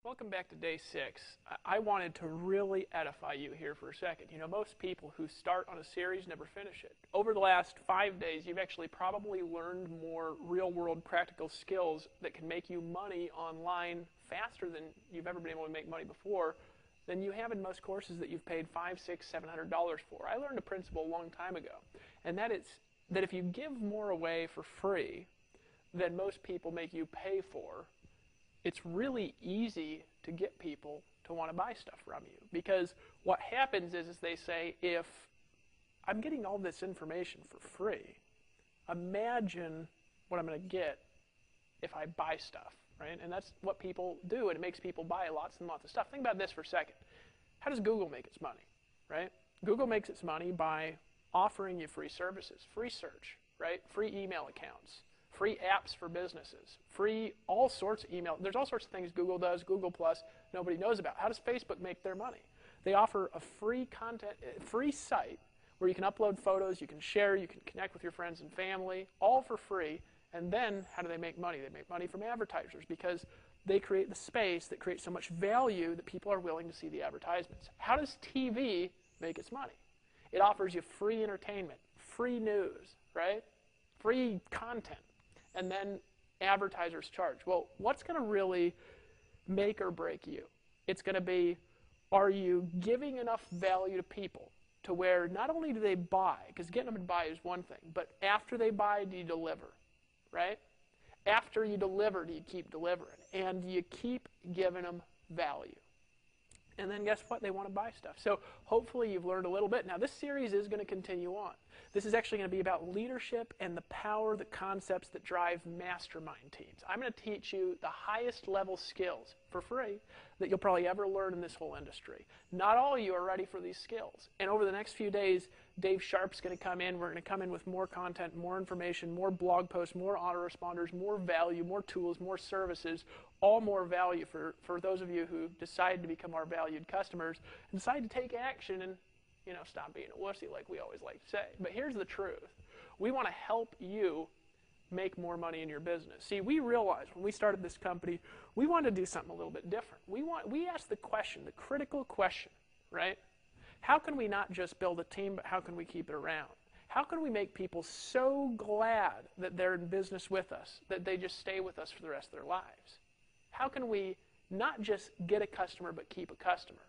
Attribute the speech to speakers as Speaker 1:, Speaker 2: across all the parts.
Speaker 1: Welcome back to day 6. I wanted to really edify you here for a second. You know, most people who start on a series never finish it. Over the last 5 days, you've actually probably learned more real-world practical skills that can make you money online faster than you've ever been able to make money before than you have in most courses that you've paid $500, $600, $700 for. I learned a principle a long time ago, and that is that if you give more away for free than most people make you pay for, it's really easy to get people to want to buy stuff from you. Because what happens is they say, if I'm getting all this information for free, imagine what I'm going to get if I buy stuff, right? And that's what people do, and it makes people buy lots and lots of stuff. Think about this for a second. How does Google make its money, right? Google makes its money by offering you free services, free search, right? Free email accounts, free apps for businesses, free all sorts of email. There's all sorts of things Google does, Google Plus, nobody knows about. How does Facebook make their money? They offer a free site where you can upload photos, you can share, you can connect with your friends and family, all for free. And then how do they make money? They make money from advertisers because they create the space that creates so much value that people are willing to see the advertisements. How does TV make its money? It offers you free entertainment, free news, right? Free content. And then advertisers charge. Well, what's going to really make or break you? It's going to be, are you giving enough value to people to where not only do they buy, because getting them to buy is one thing, but after they buy, do you deliver, right? After you deliver, do you keep delivering? And do you keep giving them value? And then guess what? They want to buy stuff. So hopefully you've learned a little bit. Now this series is going to continue on. This is actually going to be about leadership and the power, the concepts that drive mastermind teams. I'm going to teach you the highest level skills for free that you'll probably ever learn in this whole industry. Not all of you are ready for these skills. And over the next few days, Dave Sharp's going to come in. We're going to come in with more content, more information, more blog posts, more autoresponders, more value, more tools, more services, all more value for those of you who decide to become our valued customers and decide to take action and stop being a wussy like we always like to say. But here's the truth. We want to help you make more money in your business. See, we realized when we started this company, we wanted to do something a little bit different. We asked the question, the critical question, right? How can we not just build a team, but how can we keep it around? How can we make people so glad that they're in business with us that they just stay with us for the rest of their lives? How can we not just get a customer, but keep a customer?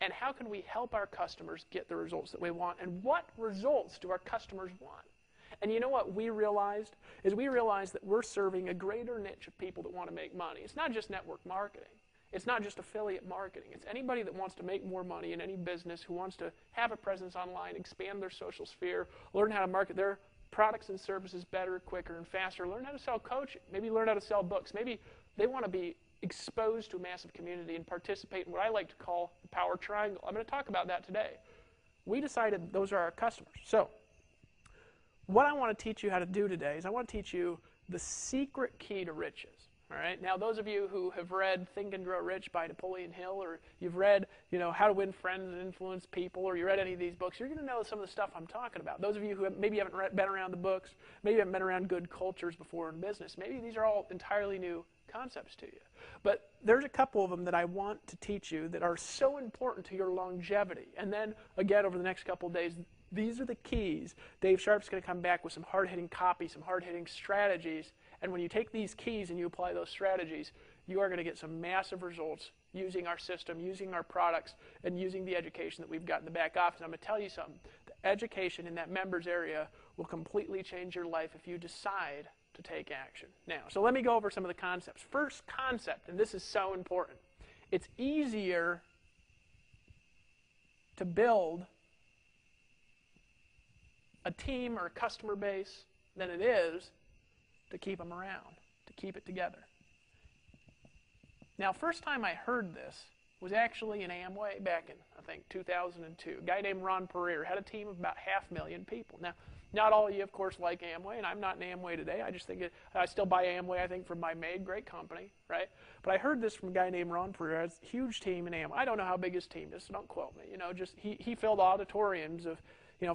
Speaker 1: And how can we help our customers get the results that we want? And what results do our customers want? And you know what we realized? We realized that we're serving a greater niche of people that want to make money. It's not just network marketing. It's not just affiliate marketing. It's anybody that wants to make more money in any business, who wants to have a presence online, expand their social sphere, learn how to market their products and services better, quicker, and faster, learn how to sell coaching, maybe learn how to sell books. Maybe they want to be exposed to a massive community and participate in what I like to call the power triangle. I'm going to talk about that today. We decided those are our customers. So what I want to teach you how to do today is I want to teach you the secret key to riches. All right. Now, those of you who have read Think and Grow Rich by Napoleon Hill, or you've read, How to Win Friends and Influence People, or you read any of these books, you're going to know some of the stuff I'm talking about. Those of you who maybe haven't been around the books, maybe haven't been around good cultures before in business, maybe these are all entirely new concepts to you. But there's a couple of them that I want to teach you that are so important to your longevity. And then, again, over the next couple of days, these are the keys. Dave Sharp's going to come back with some hard-hitting copy, some hard-hitting strategies. And when you take these keys and you apply those strategies, you are going to get some massive results using our system, using our products, and using the education that we've got in the back office. And I'm going to tell you something. The education in that members area will completely change your life if you decide to take action. Now, so let me go over some of the concepts. First concept, and this is so important. It's easier to build a team or a customer base than it is to keep them around, to keep it together. Now, first time I heard this was actually in Amway back in, I think, 2002. A guy named Ron Pereira had a team of about 500,000 people. Now, not all of you, of course, like Amway, and I'm not in Amway today. I just think I still buy Amway, I think, from my maid. Great company, right? But I heard this from a guy named Ron Pereira. It's a huge team in Amway. I don't know how big his team is, so don't quote me. Just he filled auditoriums of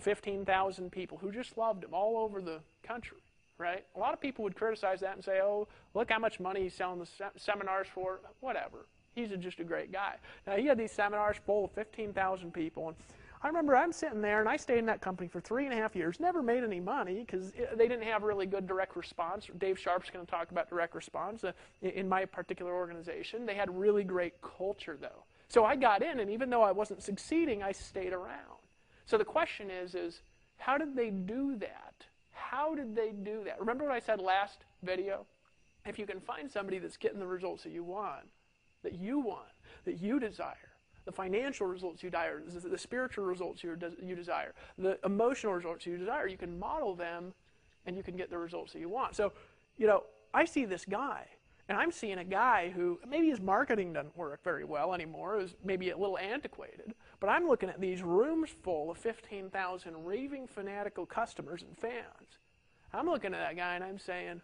Speaker 1: 15,000 people who just loved him all over the country, right? A lot of people would criticize that and say, oh, look how much money he's selling the seminars for, whatever. He's just a great guy. Now, he had these seminars full of 15,000 people, and I remember I'm sitting there, and I stayed in that company for 3.5 years, never made any money because they didn't have really good direct response. Dave Sharp's going to talk about direct response in my particular organization. They had really great culture, though. So I got in, and even though I wasn't succeeding, I stayed around. So the question is how did they do that? How did they do that? Remember what I said last video? If you can find somebody that's getting the results that you want, that you desire, the financial results you desire, the spiritual results you desire, the emotional results you desire, you can model them and you can get the results that you want. So, I see this guy, and I'm seeing a guy who maybe his marketing doesn't work very well anymore, is maybe a little antiquated, but I'm looking at these rooms full of 15,000 raving fanatical customers and fans. I'm looking at that guy and I'm saying,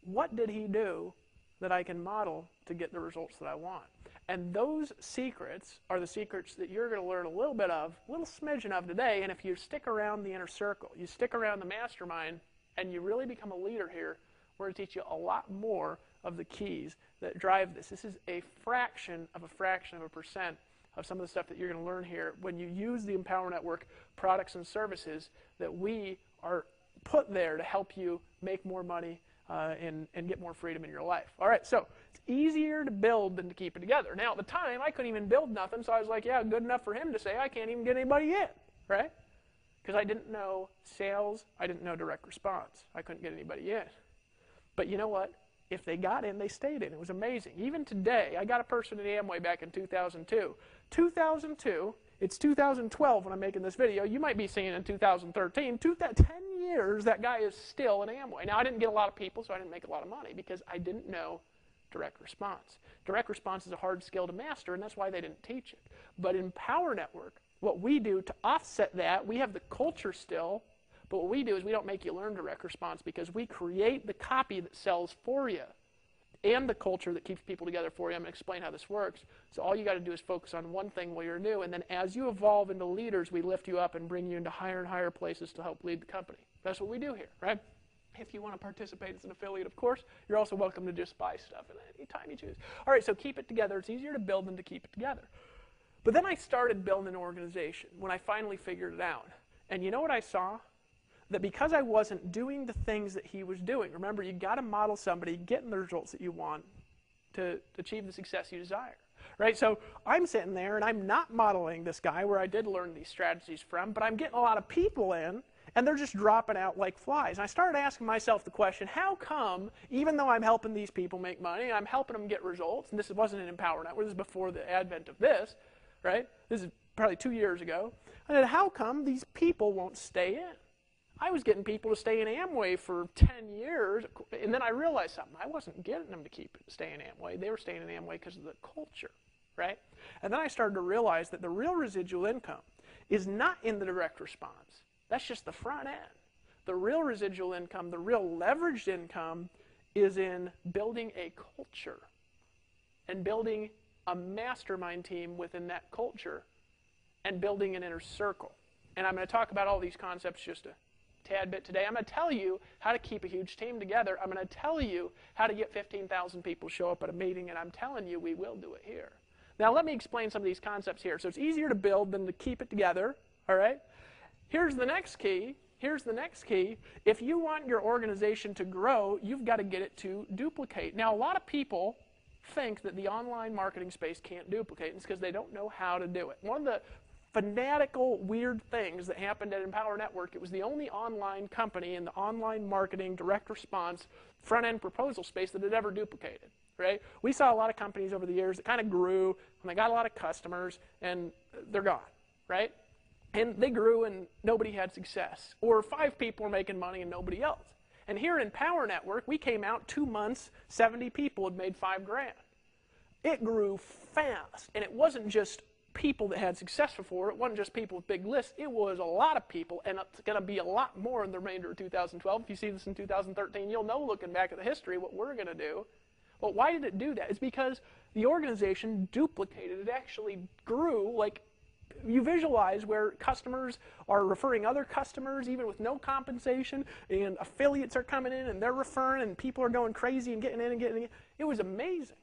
Speaker 1: what did he do that I can model to get the results that I want? And those secrets are the secrets that you're going to learn a little bit of, a little smidgen of today. And if you stick around the inner circle, you stick around the mastermind, and you really become a leader here, we're going to teach you a lot more of the keys that drive this. This is a fraction of a percent of some of the stuff that you're going to learn here when you use the Empower Network products and services that we are put there to help you make more money and get more freedom in your life. All right, so it's easier to build than to keep it together. Now, at the time, I couldn't even build nothing, so I was like, yeah, good enough for him to say I can't even get anybody in, right? Because I didn't know sales, I didn't know direct response. I couldn't get anybody in. But you know what? If they got in, they stayed in. It was amazing. Even today, I got a person at Amway back in 2002. 2002, it's 2012 when I'm making this video. You might be seeing it in 2013. 10 years, that guy is still in Amway. Now, I didn't get a lot of people, so I didn't make a lot of money because I didn't know direct response. Direct response is a hard skill to master, and that's why they didn't teach it. But in Power Network, what we do to offset that, we have the culture still, but what we do is we don't make you learn direct response because we create the copy that sells for you and the culture that keeps people together for you. I'm going to explain how this works. So all you got to do is focus on one thing while you're new, and then as you evolve into leaders, we lift you up and bring you into higher and higher places to help lead the company. That's what we do here, right? If you want to participate as an affiliate, of course, you're also welcome to just buy stuff at any time you choose. All right, so keep it together. It's easier to build than to keep it together. But then I started building an organization when I finally figured it out. And you know what I saw? That because I wasn't doing the things that he was doing, remember, you got to model somebody getting the results that you want to achieve the success you desire, right? So I'm sitting there and I'm not modeling this guy where I did learn these strategies from, but I'm getting a lot of people in and they're just dropping out like flies. And I started asking myself the question, how come, even though I'm helping these people make money and I'm helping them get results, and this wasn't an Empower Network, this is before the advent of this, right? This is probably 2 years ago. I said, how come these people won't stay in? I was getting people to stay in Amway for 10 years, and then I realized something. I wasn't getting them to stay in Amway. They were staying in Amway because of the culture, right? And then I started to realize that the real residual income is not in the direct response. That's just the front end. The real residual income, the real leveraged income, is in building a culture and building a mastermind team within that culture and building an inner circle. And I'm going to talk about all these concepts just a tad bit today. I'm going to tell you how to keep a huge team together. I'm going to tell you how to get 15,000 people show up at a meeting, and I'm telling you we will do it here. Now let me explain some of these concepts here. So it's easier to build than to keep it together, all right? Here's the next key. Here's the next key. If you want your organization to grow, you've got to get it to duplicate. Now a lot of people think that the online marketing space can't duplicate, and it's because they don't know how to do it. One of the fanatical, weird things that happened at Empower Network, it was the only online company in the online marketing, direct response, front-end proposal space that had ever duplicated, right? We saw a lot of companies over the years that kind of grew, and they got a lot of customers, and they're gone, right? And they grew, and nobody had success. Or 5 people were making money, and nobody else. And here in Empower Network, we came out 2 months, 70 people had made $5 grand. It grew fast, and it wasn't just people that had success before. It wasn't just people with big lists. It was a lot of people, and it's going to be a lot more in the remainder of 2012. If you see this in 2013, you'll know, looking back at the history, what we're going to do. Well, why did it do that? It's because the organization duplicated. It actually grew. Like, you visualize where customers are referring other customers, even with no compensation, and affiliates are coming in, and they're referring, and people are going crazy and getting in and getting in. It was amazing,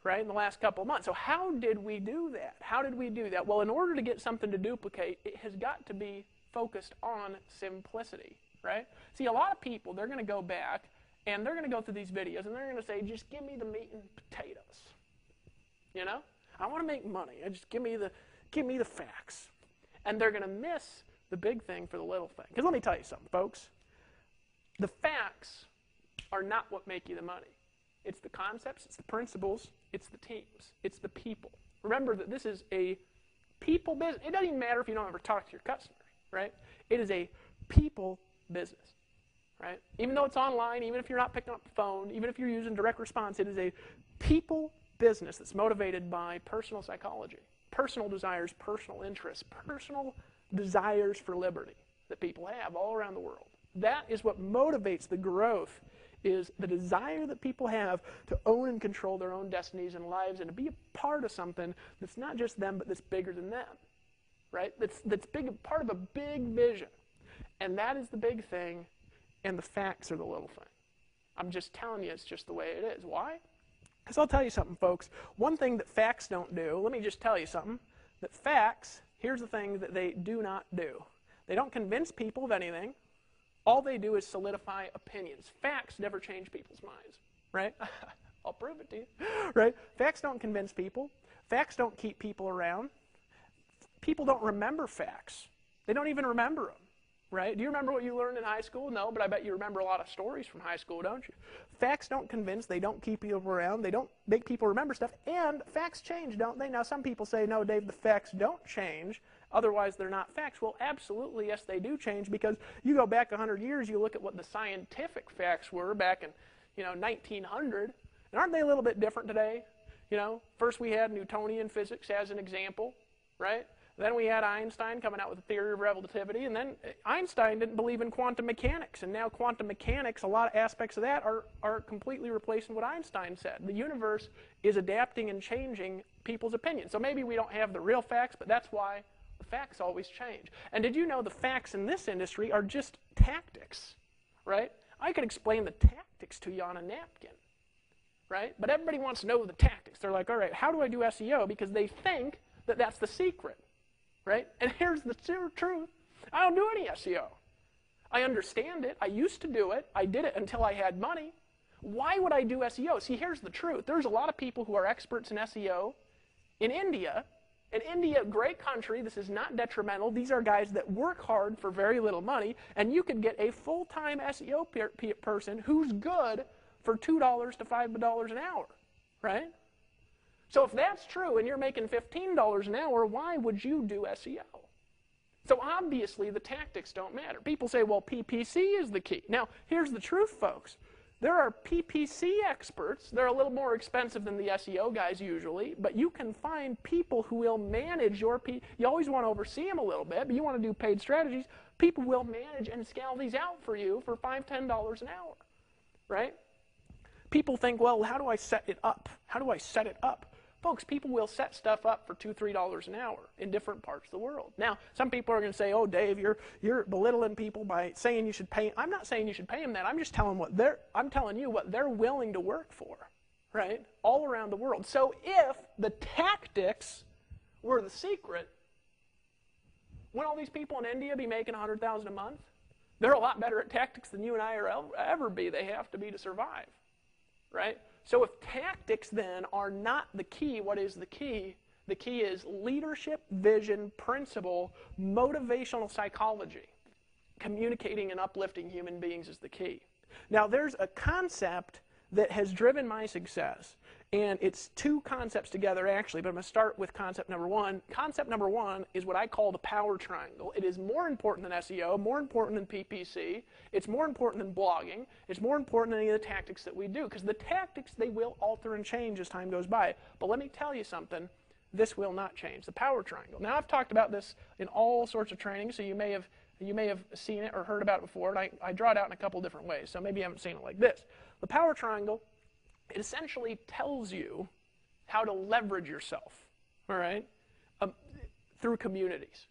Speaker 1: right, in the last couple of months. So how did we do that? How did we do that? Well, in order to get something to duplicate, it has got to be focused on simplicity, right? See, a lot of people, they're going to go back and they're going to go through these videos and they're going to say, just give me the meat and potatoes. You know? I want to make money. Just give me the facts. And they're going to miss the big thing for the little thing. Because let me tell you something, folks. The facts are not what make you the money. It's the concepts, it's the principles, it's the teams, it's the people. Remember that this is a people business. It doesn't even matter if you don't ever talk to your customers, right? It is a people business, right? Even though it's online, even if you're not picking up the phone, even if you're using direct response, it is a people business that's motivated by personal psychology, personal desires, personal interests, personal desires for liberty that people have all around the world. That is what motivates the growth, is the desire that people have to own and control their own destinies and lives and to be a part of something that's not just them, but that's bigger than them, right? That's big, part of a big vision. And that is the big thing, and the facts are the little thing. I'm just telling you, it's just the way it is. Why? Because I'll tell you something, folks. One thing that facts don't do, let me just tell you something, that facts, here's the thing that they do not do. They don't convince people of anything. All they do is solidify opinions. Facts never change people's minds, right? I'll prove it to you, right? Facts don't convince people. Facts don't keep people around. People don't remember facts. They don't even remember them, right? Do you remember what you learned in high school? No, but I bet you remember a lot of stories from high school, don't you? Facts don't convince. They don't keep people around. They don't make people remember stuff. And facts change, don't they? Now, some people say, no, Dave, the facts don't change. Otherwise, they're not facts. Well, absolutely, yes, they do change, because you go back 100 years, you look at what the scientific facts were back in, 1900, and aren't they a little bit different today? First we had Newtonian physics as an example, right? Then we had Einstein coming out with the theory of relativity, and then Einstein didn't believe in quantum mechanics, and now quantum mechanics, a lot of aspects of that are completely replacing what Einstein said. The universe is adapting and changing people's opinions. So maybe we don't have the real facts, but that's why the facts always change. And did you know the facts in this industry are just tactics, right? I could explain the tactics to you on a napkin, right? But everybody wants to know the tactics. They're like, all right, how do I do SEO? Because they think that that's the secret, right? And here's the truth. I don't do any SEO. I understand it. I used to do it. I did it until I had money. Why would I do SEO? See, here's the truth. There's a lot of people who are experts in SEO in India. In India, great country, this is not detrimental. These are guys that work hard for very little money, and you could get a full-time SEO person who's good for $2 to $5 an hour, right? So if that's true and you're making $15 an hour, why would you do SEO? So obviously the tactics don't matter. People say, well, PPC is the key. Now, here's the truth, folks. There are PPC experts. They're a little more expensive than the SEO guys usually, but you can find people who will manage your You always want to oversee them a little bit, but you want to do paid strategies. People will manage and scale these out for you for $5, $10 an hour, right? People think, well, how do I set it up? How do I set it up? Folks, people will set stuff up for $2, $3 an hour in different parts of the world. Now, some people are going to say, oh, Dave, you're belittling people by saying you should pay. I'm not saying you should pay them that. I'm just telling I'm telling you what they're willing to work for, right? All around the world. So if the tactics were the secret, wouldn't all these people in India be making $100,000 a month? They're a lot better at tactics than you and I will ever be. They have to be to survive, right? So if tactics then are not the key, what is the key? The key is leadership, vision, principle, motivational psychology. Communicating and uplifting human beings is the key. Now there's a concept that has driven my success, and it's two concepts together actually, but I'm going to start with concept number one. Concept number one is what I call the power triangle. It is more important than SEO, more important than PPC, it's more important than blogging, it's more important than any of the tactics that we do, because the tactics, they will alter and change as time goes by. But let me tell you something, this will not change, the power triangle. Now I've talked about this in all sorts of training, so you may have seen it or heard about it before, and I draw it out in a couple different ways, so maybe you haven't seen it like this. The power triangle, it essentially tells you how to leverage yourself, all right, through communities,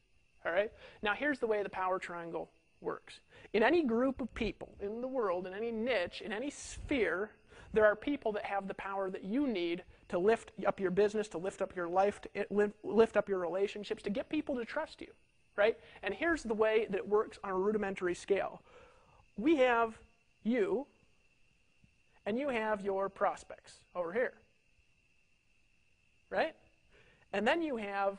Speaker 1: all right? Now, here's the way the power triangle works. In any group of people in the world, in any niche, in any sphere, there are people that have the power that you need to lift up your business, to lift up your life, to lift up your relationships, to get people to trust you, right? And here's the way that it works on a rudimentary scale. We have you, and you have your prospects over here, right? And then you have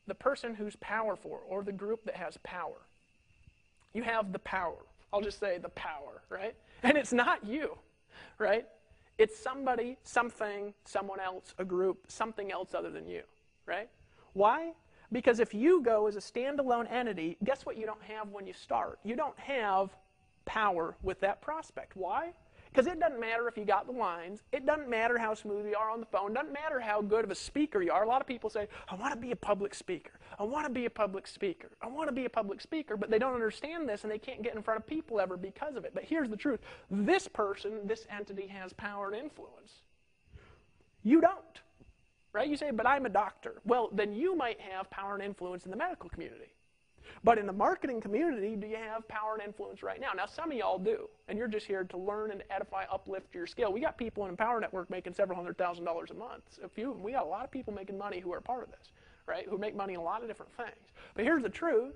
Speaker 1: the person who's powerful, or the group that has power. You have the power. I'll just say the power, right? And it's not you, right? It's somebody, something, someone else, a group, something else other than you, right? Why? Because if you go as a standalone entity, guess what you don't have when you start? You don't have power with that prospect. Why? Because it doesn't matter if you got the lines. It doesn't matter how smooth you are on the phone. It doesn't matter how good of a speaker you are. A lot of people say, I want to be a public speaker. I want to be a public speaker. I want to be a public speaker, but they don't understand this, and they can't get in front of people ever because of it. But here's the truth. This person, this entity has power and influence. You don't, right? You say, but I'm a doctor. Well, then you might have power and influence in the medical community. But in the marketing community, do you have power and influence right now? Now, some of y'all do, and you're just here to learn and edify, uplift your skill. We got people in Empower Network making several $100,000s a month. We got a lot of people making money who are part of this, right, who make money in a lot of different things. But here's the truth,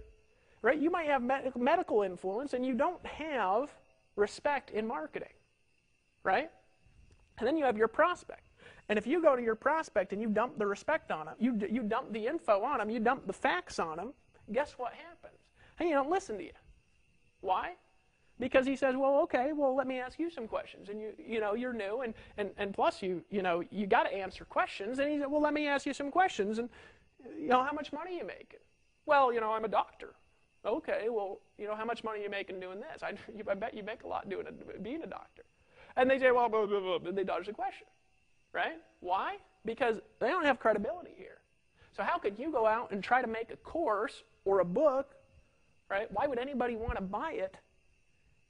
Speaker 1: right? You might have medical influence, and you don't have respect in marketing, right? And then you have your prospect. And if you go to your prospect and you dump the respect on them, you dump the info on them, you dump the facts on them, guess what happens? He don't listen to you. Why? Because he says, well, okay, well, let me ask you some questions. And you're new, and plus you got to answer questions. And he said, well, let me ask you some questions. And how much money are you making? Well, I'm a doctor. Okay, well, how much money are you making doing this? I bet you make a lot being a doctor. And they say, well, blah, blah, blah, blah. They dodge the question, right? Why? Because they don't have credibility here. So how could you go out and try to make a course or a book, right? Why would anybody want to buy it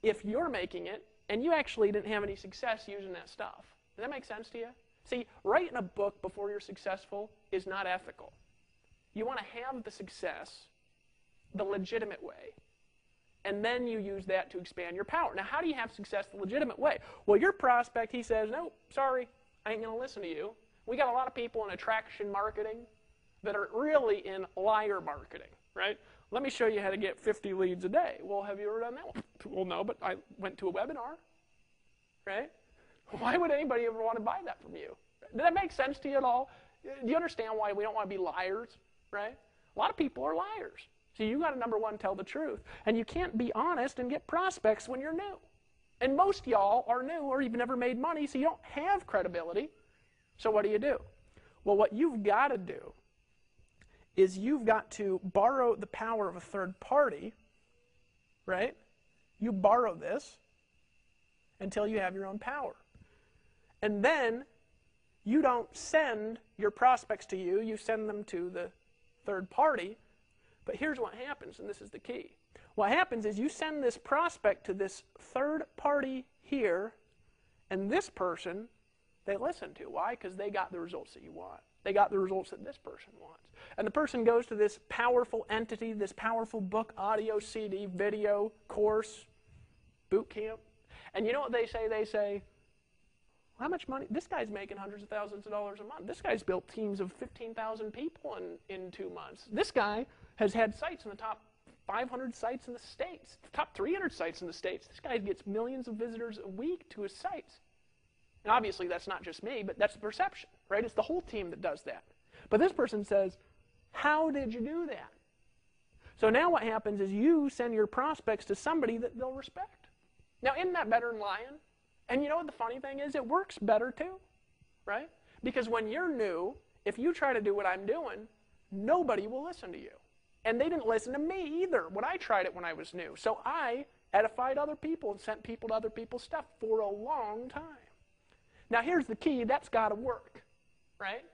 Speaker 1: if you're making it and you actually didn't have any success using that stuff? Does that make sense to you? See, writing a book before you're successful is not ethical. You want to have the success the legitimate way, and then you use that to expand your power. Now, how do you have success the legitimate way? Well, your prospect, he says, no, sorry, I ain't going to listen to you. We got a lot of people in attraction marketing that are really in liar marketing, right? Let me show you how to get 50 leads a day. Well, have you ever done that one? Well, no, but I went to a webinar, right? Why would anybody ever want to buy that from you? Does that make sense to you at all? Do you understand why we don't want to be liars, right? A lot of people are liars. So you got to, number one, tell the truth. And you can't be honest and get prospects when you're new. And most y'all are new, or you've never made money, so you don't have credibility. So what do? Well, what you've got to do is you've got to borrow the power of a third party, right? You borrow this until you have your own power. And then you don't send your prospects to you, you send them to the third party. But here's what happens, and this is the key. What happens is you send this prospect to this third party here, and this person, they listen to. Why? Because they got the results that you want. They got the results that this person wants. And the person goes to this powerful entity, this powerful book, audio, CD, video, course, boot camp. And you know what they say? They say, how much money? This guy's making hundreds of thousands of dollars a month. This guy's built teams of 15,000 people in 2 months. This guy has had sites in the top 500 sites in the States, top 300 sites in the States. This guy gets millions of visitors a week to his sites. And obviously that's not just me, but that's the perception, right? It's the whole team that does that. But this person says, how did you do that? So now what happens is you send your prospects to somebody that they'll respect. Now, isn't that better than lying? And you know what the funny thing is? It works better too, right? Because when you're new, if you try to do what I'm doing, nobody will listen to you. And they didn't listen to me either when I tried it when I was new. So I edified other people and sent people to other people's stuff for a long time. Now here's the key, that's got to work, right?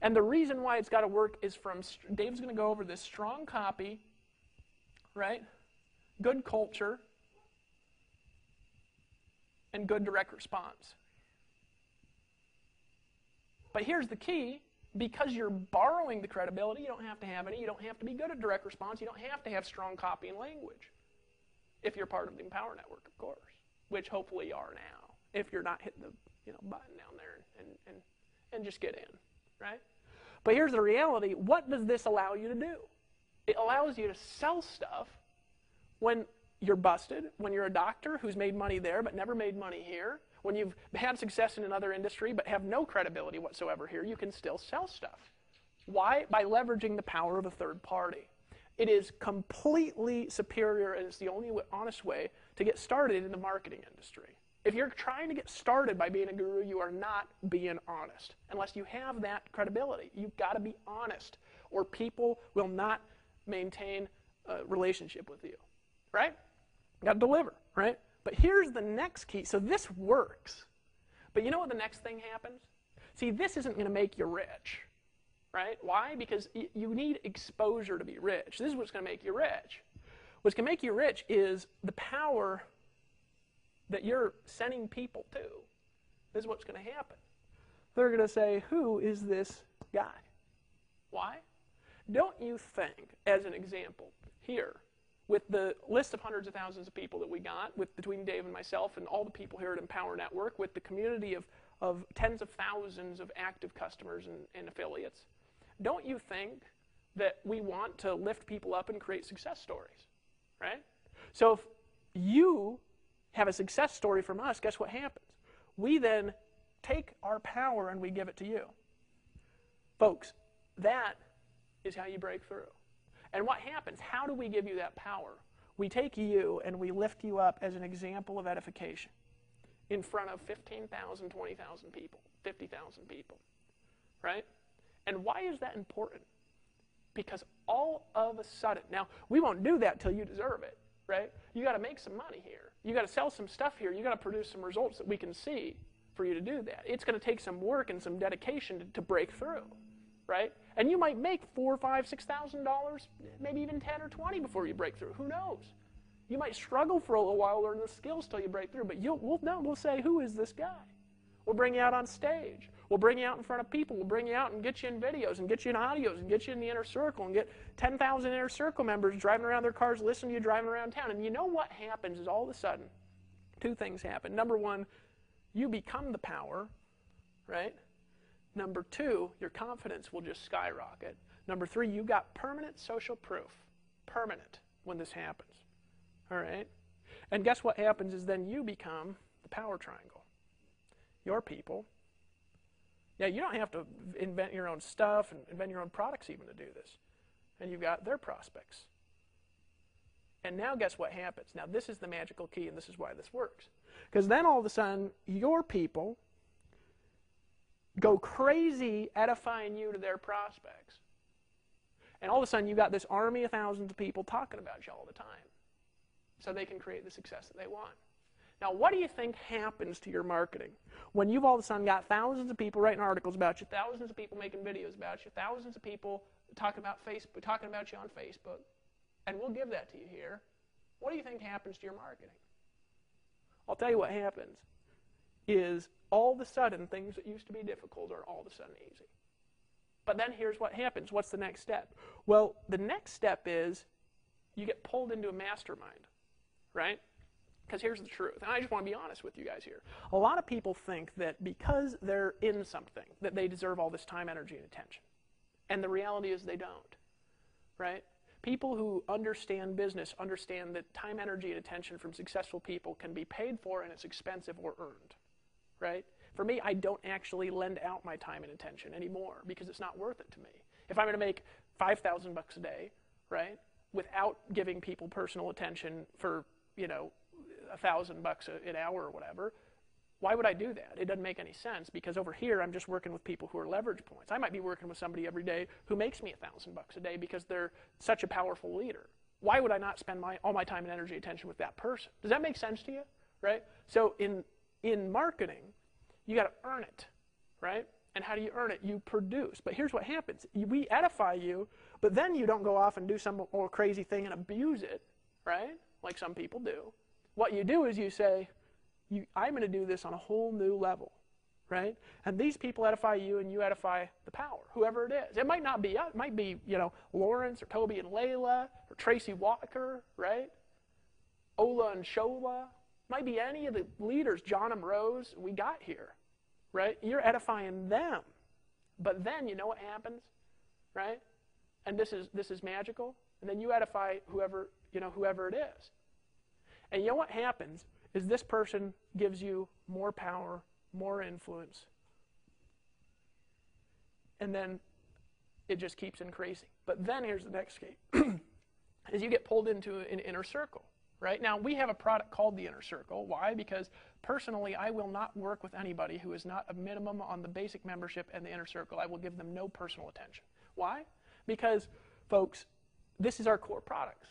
Speaker 1: And the reason why it's got to work is from, Dave's going to go over this: strong copy, right? Good culture, and good direct response. But here's the key, because you're borrowing the credibility, you don't have to have any, you don't have to be good at direct response, you don't have to have strong copy and language. If you're part of the Empower Network, of course, which hopefully you are now, if you're not hitting the button down there and just get in, right? But here's the reality. What does this allow you to do? It allows you to sell stuff when you're busted, when you're a doctor who's made money there but never made money here, when you've had success in another industry but have no credibility whatsoever here, you can still sell stuff. Why? By leveraging the power of a third party. It is completely superior, and it's the only honest way to get started in the marketing industry. If you're trying to get started by being a guru, you are not being honest. Unless you have that credibility, you've got to be honest, or people will not maintain a relationship with you, right? You got to deliver, right? But here's the next key. So this works, but you know what the next thing happens? See, this isn't going to make you rich, right? Why? Because you need exposure to be rich. This is what's going to make you rich. What's going to make you rich is the power that you're sending people to. This is what's going to happen. They're going to say, who is this guy? Why? Don't you think, as an example, here, with the list of hundreds of thousands of people that we got, between Dave and myself and all the people here at Empower Network, with the community of tens of thousands of active customers and affiliates, don't you think that we want to lift people up and create success stories, right? So if you have a success story from us, guess what happens? We then take our power and we give it to you. Folks, that is how you break through. And what happens? How do we give you that power? We take you and we lift you up as an example of edification in front of 15,000, 20,000 people, 50,000 people, right? And why is that important? Because all of a sudden, now we won't do that till you deserve it, right? You got to make some money here. You got to sell some stuff here. You got to produce some results that we can see for you to do that. It's going to take some work and some dedication to break through, right? And you might make $4,000, $5,000, $6,000, maybe even 10 or 20 before you break through. Who knows? You might struggle for a little while learning the skills till you break through, but we'll say, who is this guy? We'll bring you out on stage. We'll bring you out in front of people. We'll bring you out and get you in videos and get you in audios and get you in the inner circle and get 10,000 inner circle members driving around their cars, listening to you driving around town. And you know what happens is all of a sudden, two things happen. Number one, you become the power, right? Number two, your confidence will just skyrocket. Number three, you got permanent social proof. Permanent when this happens. All right? And guess what happens is then you become the power triangle. Your people. Yeah, you don't have to invent your own stuff and invent your own products even to do this. And you've got their prospects. And now guess what happens? Now this is the magical key, and this is why this works. Because then all of a sudden, your people go crazy edifying you to their prospects. And all of a sudden, you've got this army of thousands of people talking about you all the time. So they can create the success that they want. Now, what do you think happens to your marketing when you've all of a sudden got thousands of people writing articles about you, thousands of people making videos about you, thousands of people talking about you on Facebook, and we'll give that to you here. What do you think happens to your marketing? I'll tell you what happens is all of a sudden things that used to be difficult are all of a sudden easy. But then here's what happens. What's the next step? Well, the next step is you get pulled into a mastermind, right? Because here's the truth, and I just want to be honest with you guys here. A lot of people think that because they're in something, that they deserve all this time, energy, and attention. And the reality is they don't, right? People who understand business understand that time, energy, and attention from successful people can be paid for, and it's expensive or earned, right? For me, I don't actually lend out my time and attention anymore because it's not worth it to me. If I'm going to make $5,000 a day, right, without giving people personal attention for, $1,000 an hour or whatever, why would I do that? It doesn't make any sense because over here I'm just working with people who are leverage points. I might be working with somebody every day who makes me $1,000 a day because they're such a powerful leader. Why would I not spend all my time and energy and attention with that person? Does that make sense to you? Right? So in marketing, you got to earn it, right? And how do you earn it? You produce. But here's what happens. We edify you, but then you don't go off and do some more crazy thing and abuse it, right? Like some people do. What you do is you say, I'm going to do this on a whole new level, right? And these people edify you, and you edify the power, whoever it is. It might not be us. It might be, Lawrence or Toby and Layla or Tracy Walker, right? Ola and Shola. It might be any of the leaders, John and Rose, we got here, right? You're edifying them, But then you know what happens, right? And this is magical. And then you edify whoever it is. And you know what happens is this person gives you more power, more influence. And then it just keeps increasing. But then here's the next gate. Is you get pulled into an inner circle. Right? Now, we have a product called the Inner Circle. Why? Because personally, I will not work with anybody who is not a minimum on the basic membership and the Inner Circle. I will give them no personal attention. Why? Because, folks, this is our core products.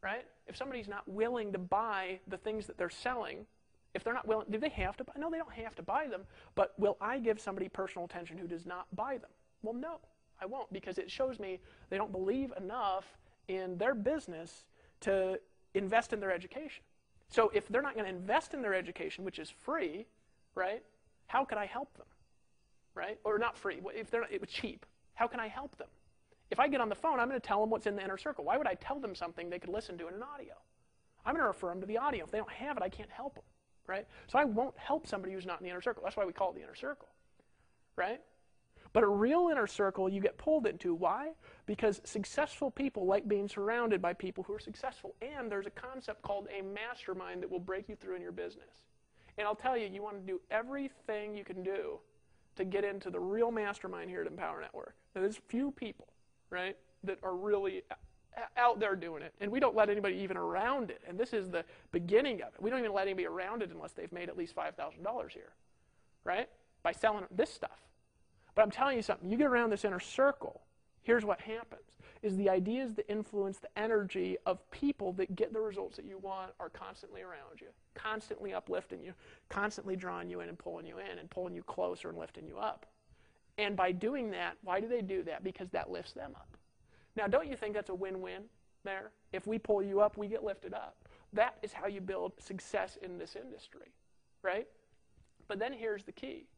Speaker 1: Right? If somebody's not willing to buy the things that they're selling, if they're not willing, do they have to buy? No, they don't have to buy them. But will I give somebody personal attention who does not buy them? Well, no, I won't, because it shows me they don't believe enough in their business to invest in their education. So if they're not going to invest in their education, which is free, right, how could I help them? Right? Or not free, if they're not, it was cheap. How can I help them? If I get on the phone, I'm going to tell them what's in the Inner Circle. Why would I tell them something they could listen to in an audio? I'm going to refer them to the audio. If they don't have it, I can't help them. Right? So I won't help somebody who's not in the Inner Circle. That's why we call it the Inner Circle. Right? But a real inner circle you get pulled into. Why? Because successful people like being surrounded by people who are successful. And there's a concept called a mastermind that will break you through in your business. And I'll tell you, you want to do everything you can do to get into the real mastermind here at Empower Network. Now, there's few people, right, that are really out there doing it. And we don't let anybody even around it. And this is the beginning of it. We don't even let anybody around it unless they've made at least $5,000 here, right, by selling this stuff. But I'm telling you something, you get around this inner circle, here's what happens, is the ideas, the influence, the energy of people that get the results that you want are constantly around you, constantly uplifting you, constantly drawing you in and pulling you closer and lifting you up. And by doing that, why do they do that? Because that lifts them up. Now, don't you think that's a win-win there? If we pull you up, we get lifted up. That is how you build success in this industry, right? But then here's the key.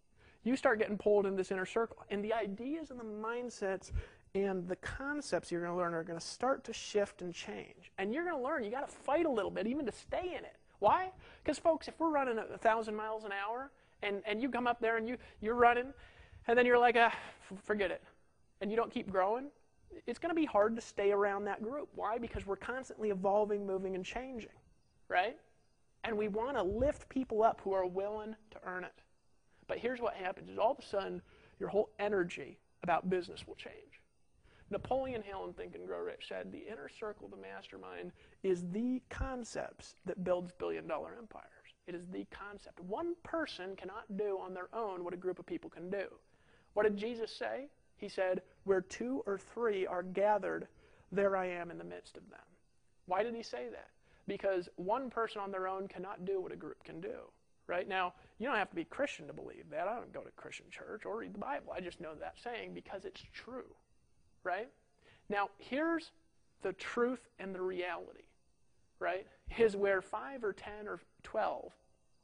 Speaker 1: You start getting pulled in this inner circle, and the ideas and the mindsets and the concepts you're going to learn are going to start to shift and change. And you're going to learn you got to fight a little bit even to stay in it. Why? Because, folks, if we're running 1,000 miles an hour and you come up there and you're running, and then you're like, forget it, and you don't keep growing, it's going to be hard to stay around that group. Why? Because we're constantly evolving, moving, and changing, right? And we want to lift people up who are willing to earn it. But here's what happens, is all of a sudden, your whole energy about business will change. Napoleon Hill in Think and Grow Rich said, the inner circle, the mastermind, is the concepts that builds billion-dollar empires. It is the concept. One person cannot do on their own what a group of people can do. What did Jesus say? He said, where 2 or 3 are gathered, there I am in the midst of them. Why did he say that? Because one person on their own cannot do what a group can do. Right? Now, you don't have to be Christian to believe that. I don't go to Christian church or read the Bible. I just know that saying because it's true. Right? Now, here's the truth and the reality. Right? Is where 5 or 10 or 12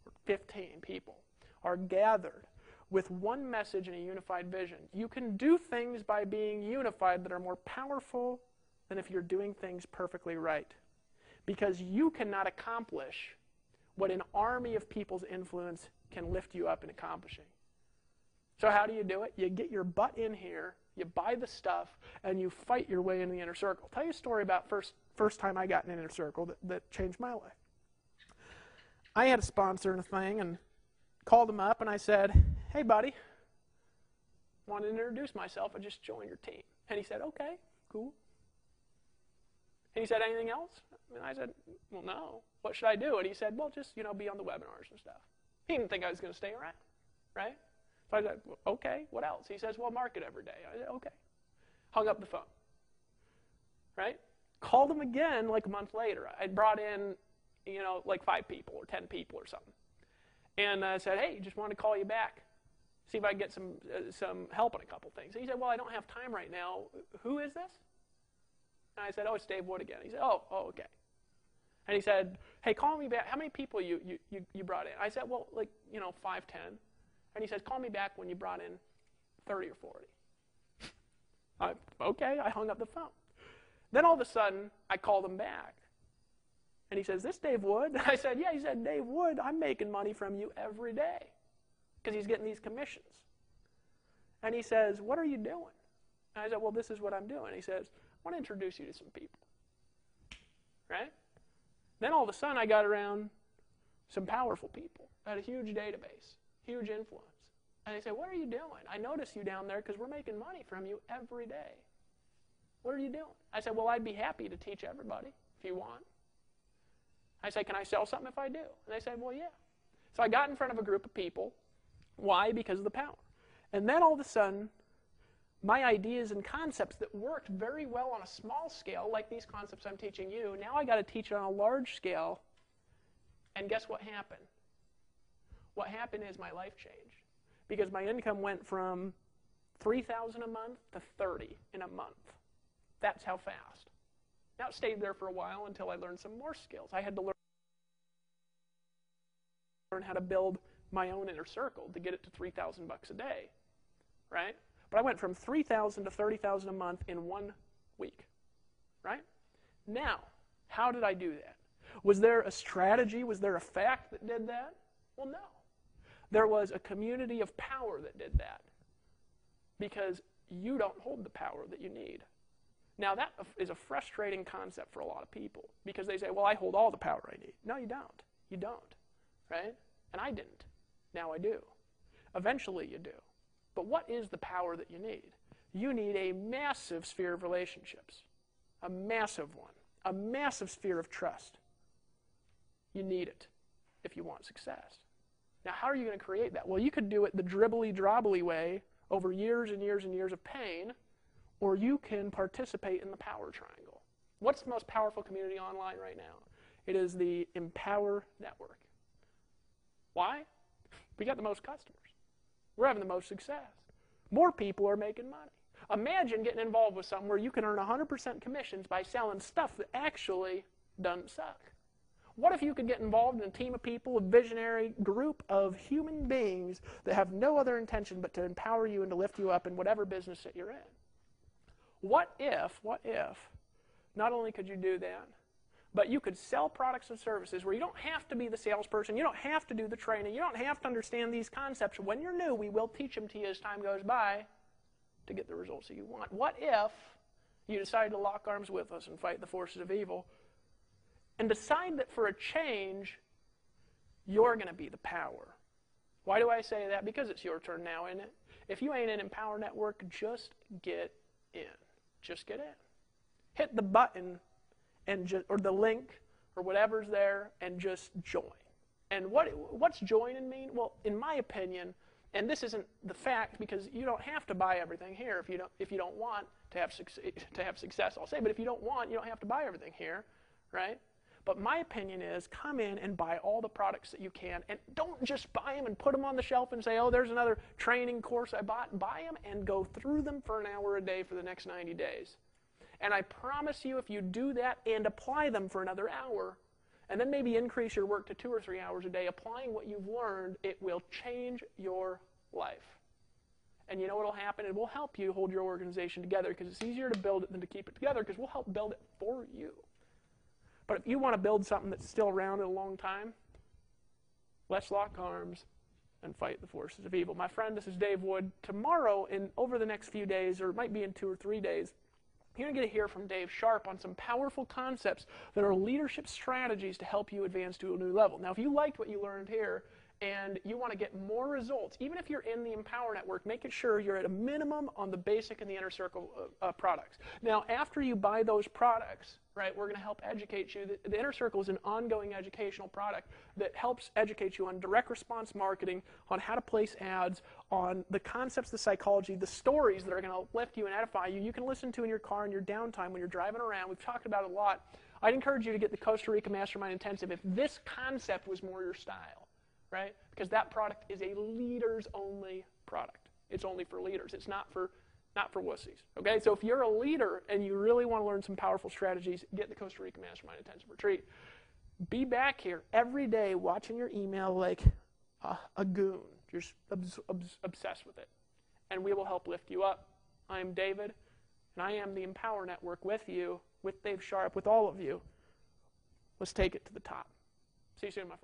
Speaker 1: or 15 people are gathered with one message and a unified vision. You can do things by being unified that are more powerful than if you're doing things perfectly right. Because you cannot accomplish what an army of people's influence can lift you up in accomplishing. So how do you do it? You get your butt in here, you buy the stuff, and you fight your way into the inner circle. I'll tell you a story about first time I got in an inner circle that changed my life. I had a sponsor in a thing and called him up and I said, hey buddy, wanted to introduce myself. I just joined your team. And he said, okay, cool. And he said, anything else? And I said, well, no. What should I do? And he said, well, just, be on the webinars and stuff. He didn't think I was going to stay around, right? So I said, well, okay, what else? He says, well, market every day. I said, okay. Hung up the phone, right? Called him again like a month later. I'd brought in, like 5 people or 10 people or something. And I said, hey, just wanted to call you back, see if I can get some help on a couple things. And he said, well, I don't have time right now. Who is this? And I said, oh, it's Dave Wood again. He said, oh, okay. And he said, hey, call me back. How many people you brought in? I said, well, 5, 10. And he said, call me back when you brought in 30 or 40. Okay, I hung up the phone. Then all of a sudden, I called him back. And he says, this Dave Wood? And I said, yeah. He said, Dave Wood, I'm making money from you every day because he's getting these commissions. And he says, what are you doing? And I said, well, this is what I'm doing. He says, I want to introduce you to some people. Right? Then all of a sudden I got around some powerful people. I had a huge database, huge influence. And they said, what are you doing? I notice you down there because we're making money from you every day. What are you doing? I said, well, I'd be happy to teach everybody if you want. I said, can I sell something if I do? And they said, well, yeah. So I got in front of a group of people. Why? Because of the power. And then all of a sudden, my ideas and concepts that worked very well on a small scale, like these concepts I'm teaching you, now I got to teach it on a large scale. And guess what happened? What happened is my life changed. Because my income went from $3,000 a month to $30,000 in a month. That's how fast. Now it stayed there for a while until I learned some more skills. I had to learn how to build my own inner circle to get it to $3,000 a day, right? But I went from $3,000 to $30,000 a month in 1 week, right? Now, how did I do that? Was there a strategy? Was there a fact that did that? Well, no. There was a community of power that did that because you don't hold the power that you need. Now, that is a frustrating concept for a lot of people because they say, well, I hold all the power I need. No, you don't. You don't, right? And I didn't. Now I do. Eventually you do. But what is the power that you need? You need a massive sphere of relationships, a massive one, a massive sphere of trust. You need it if you want success. Now, how are you going to create that? Well, you could do it the dribbly-drobbly way over years and years and years of pain, or you can participate in the power triangle. What's the most powerful community online right now? It is the Empower Network. Why? We got the most customers. We're having the most success. More people are making money. Imagine getting involved with something where you can earn 100% commissions by selling stuff that actually doesn't suck. What if you could get involved in a team of people, a visionary group of human beings that have no other intention but to empower you and to lift you up in whatever business that you're in? What if, not only could you do that, but you could sell products and services where you don't have to be the salesperson, you don't have to do the training, you don't have to understand these concepts. When you're new, we will teach them to you as time goes by to get the results that you want. What if you decide to lock arms with us and fight the forces of evil and decide that for a change, you're going to be the power? Why do I say that? Because it's your turn now, isn't it? If you ain't in Empower Network, just get in. Just get in. Hit the button or the link or whatever's there and just join. And what's joining mean? Well, in my opinion, and this isn't the fact because you don't have to buy everything here if you don't want to have success, I'll say. But if you don't want, you don't have to buy everything here, right? But my opinion is come in and buy all the products that you can, and don't just buy them and put them on the shelf and say, oh, there's another training course I bought. Buy them and go through them for an hour a day for the next 90 days. And I promise you, if you do that and apply them for another hour, and then maybe increase your work to 2 or 3 hours a day, applying what you've learned, it will change your life. And you know what will happen? It will help you hold your organization together because it's easier to build it than to keep it together because we'll help build it for you. But if you want to build something that's still around in a long time, let's lock arms and fight the forces of evil. My friend, this is Dave Wood. Tomorrow, over the next few days, or it might be in 2 or 3 days, you're going to get to hear from Dave Sharp on some powerful concepts that are leadership strategies to help you advance to a new level. Now, if you liked what you learned here and you want to get more results, even if you're in the Empower Network, make it sure you're at a minimum on the basic and the inner circle products. Now, after you buy those products, right, we're going to help educate you. The inner circle is an ongoing educational product that helps educate you on direct response marketing, on how to place ads, on the concepts, the psychology, the stories that are going to lift you and edify you. You can listen to in your car in your downtime when you're driving around. We've talked about it a lot. I'd encourage you to get the Costa Rica Mastermind Intensive if this concept was more your style, right? Because that product is a leaders-only product. It's only for leaders. It's not for wussies, okay? So if you're a leader and you really want to learn some powerful strategies, get the Costa Rica Mastermind Intensive Retreat. Be back here every day watching your email like a goon. You're obsessed with it. And we will help lift you up. I'm David, and I am the Empower Network with you, with Dave Sharp, with all of you. Let's take it to the top. See you soon, my friend.